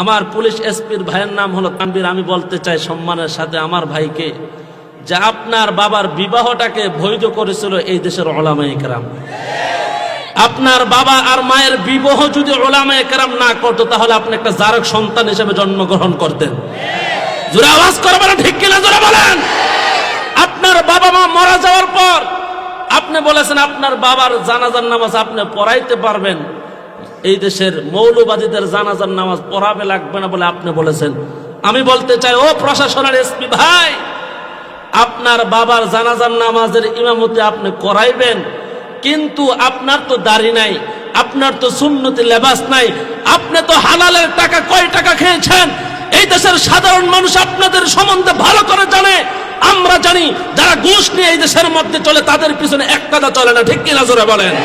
আমার পুলিশ এসপির ভাইয়ের নাম হলো তানভীর। আমি বলতে চাই সম্মানের সাথে আমার ভাইকে, যে আপনার বাবার বিবাহটাকে বৈধ করেছিল এই দেশের উলামায়ে কেরাম। আপনার বাবা আর মায়ের বিবাহ যদি উলামায়ে কেরাম না করতো, তাহলে আপনি একটা জারক সন্তান হিসেবে জন্মগ্রহণ করতেন। জোরে আওয়াজ করবেন, ঠিক কিনা জোরে বলেন। আপনার বাবা মা মারা যাওয়ার পর আপনি বলেছেন আপনার বাবার জানাজার নামাজ আপনি পড়াইতে পারবেন, এই দেশের মৌলবাদীদের জানাজার নামাজ পড়াবে লাগবে না বলে আপনি বলেছেন। আমি বলতে চাই, ও প্রশাসনের এসপি ভাই, আপনার বাবার জানাজার নামাজের ইমামতি আপনি করাইবেন, কিন্তু আপনার তো দাড়ি নাই, আপনার তো সুন্নতি লেবাস নাই, আপনি তো হালালের টাকা কয় টাকা খেয়েছেন এই দেশের সাধারণ মানুষ আপনাদের সম্বন্ধে ভালো করে জানে। আমরা জানি যারা ঘুষ নিয়ে এই দেশের মধ্যে চলে তাদের পিছনে এক কাদা চলে না, ঠিক কিনা জোরে বলেন।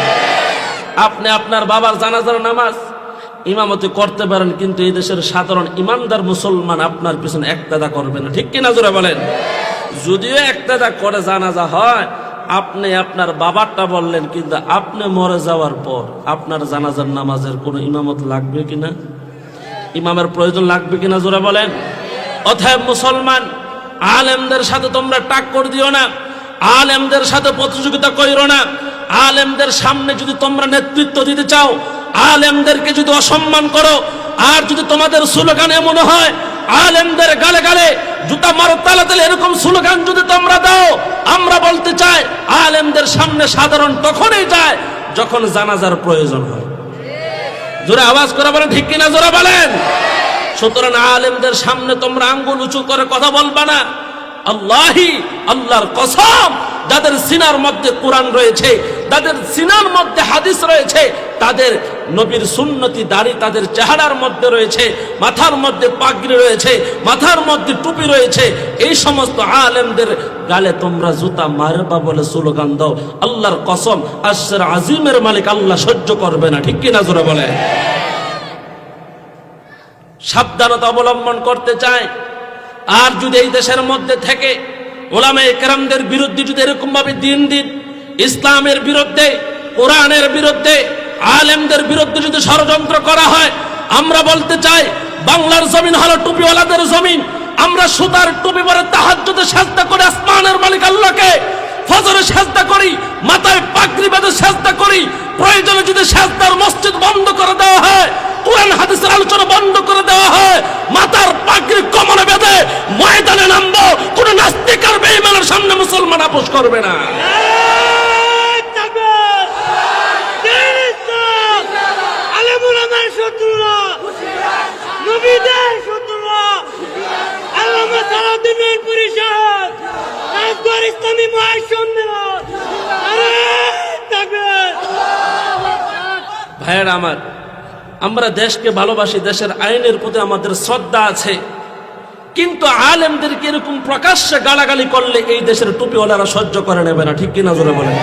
আপনি আপনার বাবার জানাজার নামাজ ইমামতি করতে পারেন, কিন্তু এই দেশের সাধারণ ইমানদার মুসলমান আপনার পিছনে একতাদা করবে না, ঠিক কিনা জোরে বলেন। যদিও একতাদা করে জানাজা হয়, আপনি আপনার বাবারটা বললেন, কিন্তু আপনি মরে যাওয়ার পর আপনার জানাজার নামাজের কোনো ইমামত লাগবে কিনা, ইমামের প্রয়োজন লাগবে কিনা জোরে বলেন। অতএব মুসলমান, আলেমদের সাথে তোমরা টাক্কর দিও না, আলেমদের সাথে প্রতিযোগিতা কইরো না। আলেমদের সামনে যদি তোমরা নেতৃত্ব দিতে চাও, আলেমদেরকে যদি অসম্মান করো, আর যদি তোমাদের স্লোগান এমন হয় আলেমদের গালে গালে জুতা মারো তালে তালে এরকম স্লোগান যদি তোমরা দাও, আমরা বলতে চাই আলেমদের সামনে সাধারণ তখনই যায় যখন জানাজার প্রয়োজন হয়। জোরে আওয়াজ করে বলেন, ঠিক কিনা জোরে বলেন। সুতরাং আলেমদের সামনে তোমরা আঙ্গুল উঁচু করে কথা বলবা না। আল্লাহি, আল্লাহর কসম, যাদের সিনার মধ্যে কোরআন রয়েছে, যাদের সিনার মধ্যে হাদিস রয়েছে, তাদের নবীর সুন্নতি দাড়ি তাদের চেহারার মধ্যে রয়েছে, মাথার মধ্যে পাগড়ি রয়েছে, মাথার মধ্যে টুপি রয়েছে, এই সমস্ত আলেমদের গালে তোমরা জুতা মারবা বলে স্লোগান দাও, আল্লাহর কসম আরশের আজিমের মালিক আল্লাহ সহ্য করবে না, ঠিক কিনা জোরে বলে। সাবধানতা অবলম্বন করতে চায়। আর যদি এই দেশের মধ্যে থেকে উলামায়ে কেরামদের বিরুদ্ধে যদি এরকম ভাবে দিন দিন ইসলামের বিরুদ্ধে, কোরআনের বিরুদ্ধে, আলেমদের বিরুদ্ধে যদি ষড়যন্ত্র করা হয়, আমরা বলতে চাই বাংলার জমিন হলো টুপিওয়ালাদের জমিন। আমরা সুতার টুপি পরে তাহাজ্জুদে সাজদা করে আসমানের মালিক আল্লাহকে, ফজরে সাজদা করি, মাথায় পাগড়ি বেঁধে সাজদা করি। প্রয়োজনে যদি সাজদার মসজিদ বন্ধ করে দেওয়া হয়, কোরআন হাদিসের আলোচনা বন্ধ করে দেওয়া হয়, মাথার পাগড়ি কোমরে বেঁধে ময়দানে নামবো, কোন নাস্তিক আর বেঈমানের সামনে মুসলমান আপোষ করবে না। ভাইয়েরা আমার, আমরা দেশকে ভালোবাসি, দেশের আইনের প্রতি আমাদের শ্রদ্ধা আছে, কিন্তু আলেমদেরকে এরকম প্রকাশ্যে গালাগালি করলে এই দেশের টুপিওয়ালারা সহ্য করে নেবে না, ঠিক কিনা জোরে বলেন।